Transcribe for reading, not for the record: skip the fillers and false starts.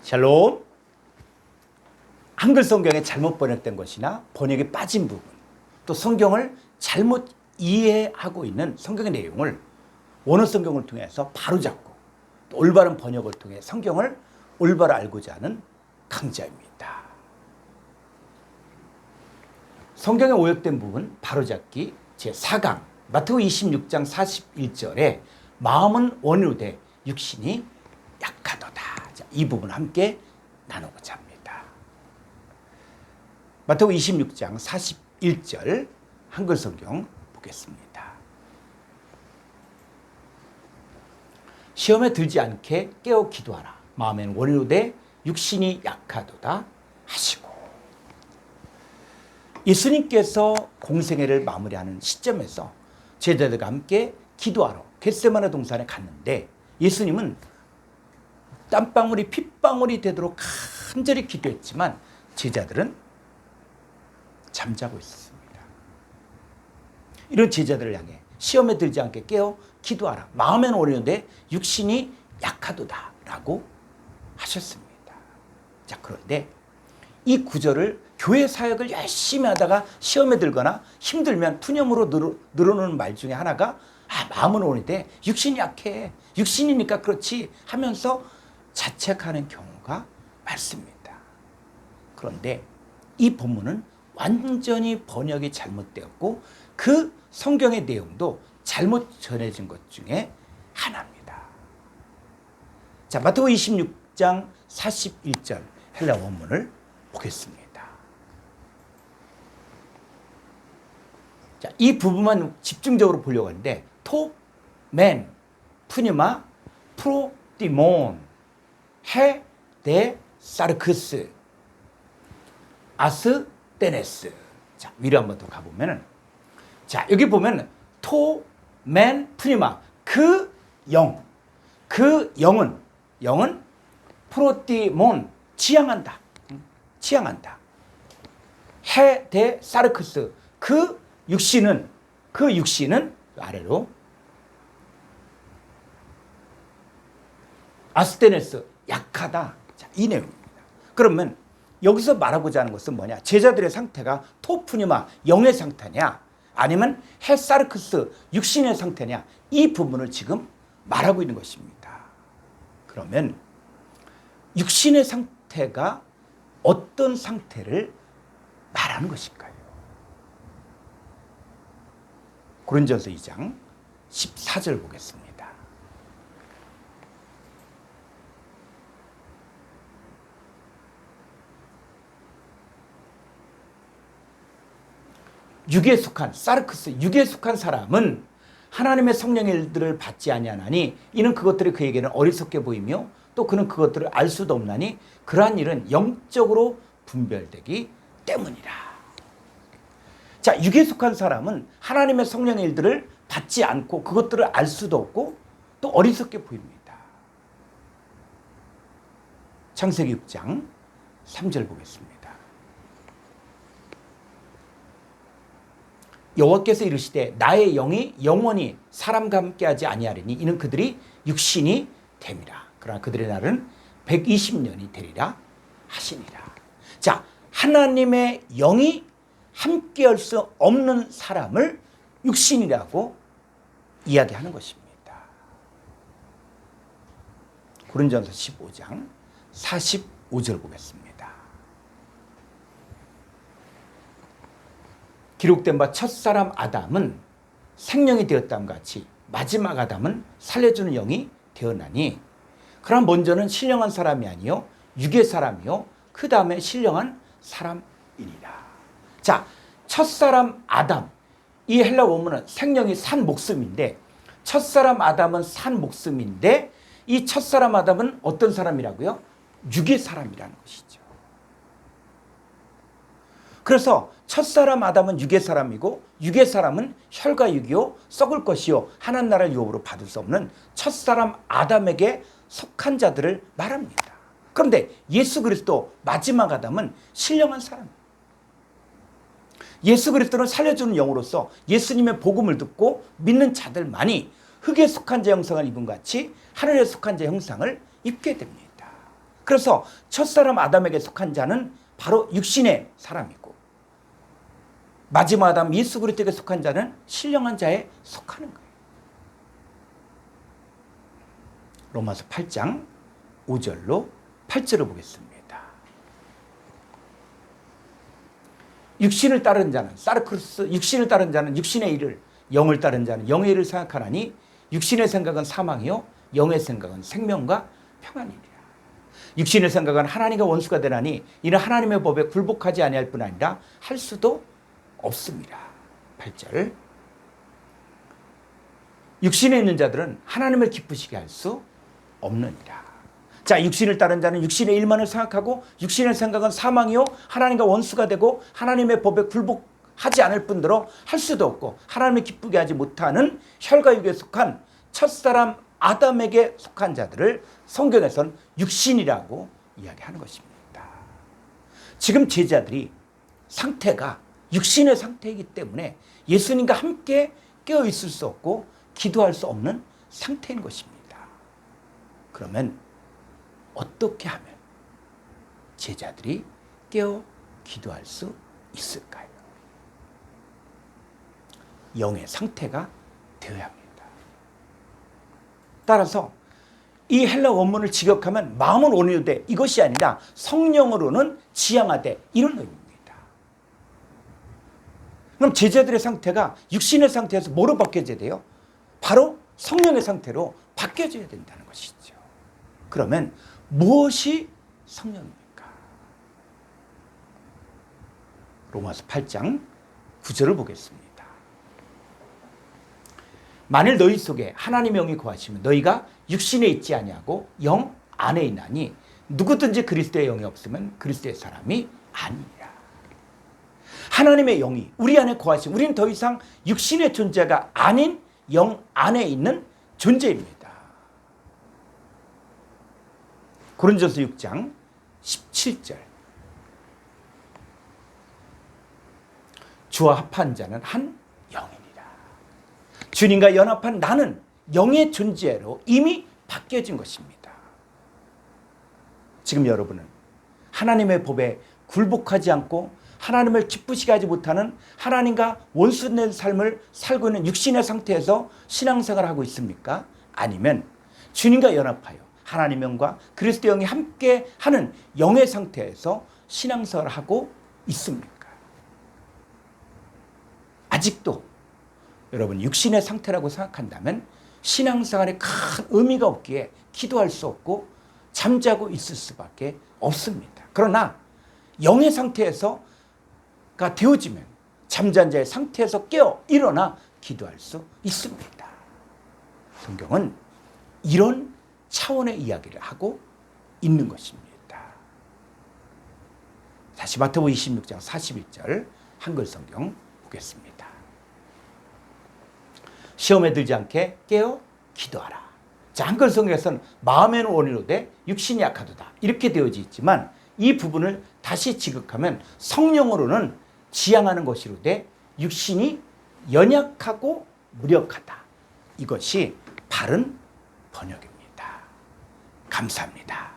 샬롬. 한글 성경에 잘못 번역된 것이나 번역에 빠진 부분, 또 성경을 잘못 이해하고 있는 성경의 내용을 원어 성경을 통해서 바로잡고 또 올바른 번역을 통해 성경을 올바로 알고자 하는 강좌입니다. 성경에 오역된 부분 바로잡기 제4강 마태복음 26장 41절에 마음은 원이로되 육신이 약하도다. 자, 이 부분 함께 나누고자 합니다. 마태복음 26장 41절 한글 성경 보겠습니다. 시험에 들지 않게 깨어 기도하라. 마음에는 원이로되 육신이 약하도다 하시고. 예수님께서 공생애를 마무리하는 시점에서 제자들과 함께 기도하러 겟세마네 동산에 갔는데 예수님은 땀방울이 핏방울이 되도록 간절히 기도했지만 제자들은 잠자고 있었습니다. 이런 제자들을 향해 시험에 들지 않게 깨어 기도하라. 마음에는 원이로되 육신이 약하도다 라고 하셨습니다. 자, 그런데 이 구절을 교회 사역을 열심히 하다가 시험에 들거나 힘들면 푸념으로 늘어놓는 말 중에 하나가 마음은 원인데 육신이 약해. 육신이니까 그렇지 하면서 자책하는 경우가 많습니다. 그런데 이 본문은 완전히 번역이 잘못되었고 그 성경의 내용도 잘못 전해진 것 중에 하나입니다. 자, 마태복음 26장 41절 헬라 원문을 보겠습니다. 자, 이 부분만 집중적으로 보려고 하는데 토멘, 푸니마, 프로디몬, 헤데 사르크스, 아스테네스. 자, 위로 한번 더 가보면은 자, 여기 보면 토멘, 푸니마, 그 영은 프로디몬, 지향한다. 헤데 사르크스, 그 육신은 아래로 아스테네스, 약하다. 자, 이 내용입니다. 그러면 여기서 말하고자 하는 것은 뭐냐? 제자들의 상태가 토푸니마, 영의 상태냐? 아니면 헤사르크스, 육신의 상태냐? 이 부분을 지금 말하고 있는 것입니다. 그러면 육신의 상태가 어떤 상태를 말하는 것일까요? 고린도전서 2장 14절 보겠습니다. 육에 속한 사르크스, 육에 속한 사람은 하나님의 성령의 일들을 받지 아니하나니 이는 그것들이 그에게는 어리석게 보이며 또 그는 그것들을 알 수도 없나니 그러한 일은 영적으로 분별되기 때문이라. 자, 육에 속한 사람은 하나님의 성령의 일들을 받지 않고 그것들을 알 수도 없고 또 어리석게 보입니다. 창세기 6장 3절 보겠습니다. 여호와께서 이르시되 나의 영이 영원히 사람과 함께하지 아니하리니 이는 그들이 육신이 됨이라. 그러나 그들의 날은 120년이 되리라 하시니라. 자, 하나님의 영이 함께할 수 없는 사람을 육신이라고 이야기하는 것입니다. 고린도전서 15장 45절 보겠습니다. 기록된 바 첫사람 아담은 생명이 되었다함과 같이 마지막 아담은 살려주는 영이 되었나니 그럼 먼저는 신령한 사람이 아니요 육의 사람이요 그 다음에 신령한 사람이니라. 자, 첫사람 아담, 이 헬라 원문은 생명이 산 목숨인데 첫사람 아담은 산 목숨인데 이 첫사람 아담은 어떤 사람이라고요? 육의 사람이라는 것이죠. 그래서 첫사람 아담은 육의 사람이고 육의 사람은 혈과 육이요 썩을 것이요 하나님 나라를 유업으로 받을 수 없는 첫사람 아담에게 속한 자들을 말합니다. 그런데 예수 그리스도 마지막 아담은 신령한 사람입니다. 예수 그리스도는 살려주는 영으로서 예수님의 복음을 듣고 믿는 자들만이 흙에 속한 자 형상을 입은 같이 하늘에 속한 자 형상을 입게 됩니다. 그래서 첫사람 아담에게 속한 자는 바로 육신의 사람이고, 마지막 아담 예수 그리스도에게 속한 자는 신령한 자에 속하는 거예요. 로마서 8장 5절로 8절을 보겠습니다. 육신을 따른 자는 사르크루스, 육신을 따른 자는 육신의 일을, 영을 따른 자는 영의 일을 생각하나니 육신의 생각은 사망이요 영의 생각은 생명과 평안이니라. 육신의 생각은 하나님과 원수가 되나니 이는 하나님의 법에 굴복하지 아니할 뿐 아니라 할 수도 없습니다. 8절. 육신에 있는 자들은 하나님을 기쁘시게 할 수 없느니라. 자, 육신을 따른 자는 육신의 일만을 생각하고 육신의 생각은 사망이요 하나님과 원수가 되고 하나님의 법에 굴복하지 않을 뿐더러 할 수도 없고 하나님을 기쁘게 하지 못하는 혈과 육에 속한 첫사람 아담에게 속한 자들을 성경에서는 육신이라고 이야기하는 것입니다. 지금 제자들이 상태가 육신의 상태이기 때문에 예수님과 함께 깨어 있을 수 없고 기도할 수 없는 상태인 것입니다. 그러면 어떻게 하면 제자들이 깨어 기도할 수 있을까요? 영의 상태가 되어야 합니다. 따라서 이 헬라 원문을 직역하면 마음은 온유되 이것이 아니라 성령으로는 지향하되 이런 의미입니다. 그럼 제자들의 상태가 육신의 상태에서 뭐로 바뀌어져야 돼요? 바로 성령의 상태로 바뀌어져야 된다는 것이죠. 그러면 무엇이 성령입니까? 로마서 8장 9절을 보겠습니다. 만일 너희 속에 하나님의 영이 거하시면 너희가 육신에 있지 아니하고 영 안에 있나니 누구든지 그리스도의 영이 없으면 그리스도의 사람이 아니니라. 하나님의 영이 우리 안에 거하시면 우리는 더 이상 육신의 존재가 아닌 영 안에 있는 존재입니다. 고린도서 6장 17절. 주와 합한 자는 한 영이니라. 주님과 연합한 나는 영의 존재로 이미 바뀌어진 것입니다. 지금 여러분은 하나님의 법에 굴복하지 않고 하나님을 기쁘시게 하지 못하는 하나님과 원수된 삶을 살고 있는 육신의 상태에서 신앙생활을 하고 있습니까? 아니면 주님과 연합하여 하나님의 영과 그리스도 영이 함께 하는 영의 상태에서 신앙생활을 하고 있습니까? 아직도 여러분 육신의 상태라고 생각한다면 신앙생활에 큰 의미가 없기에 기도할 수 없고 잠자고 있을 수밖에 없습니다. 그러나 영의 상태에서가 되어지면 잠잔 자의 상태에서 깨어 일어나 기도할 수 있습니다. 성경은 이런 차원의 이야기를 하고 있는 것입니다. 다시 마태복음 26장 41절 한글 성경 보겠습니다. 시험에 들지 않게 깨어 기도하라. 자, 한글 성경에서는 마음에는 온유로되 육신이 약하도다 이렇게 되어져 있지만 이 부분을 다시 지극하면 성령으로는 지향하는 것이로되 육신이 연약하고 무력하다. 이것이 바른 번역입니다. 감사합니다.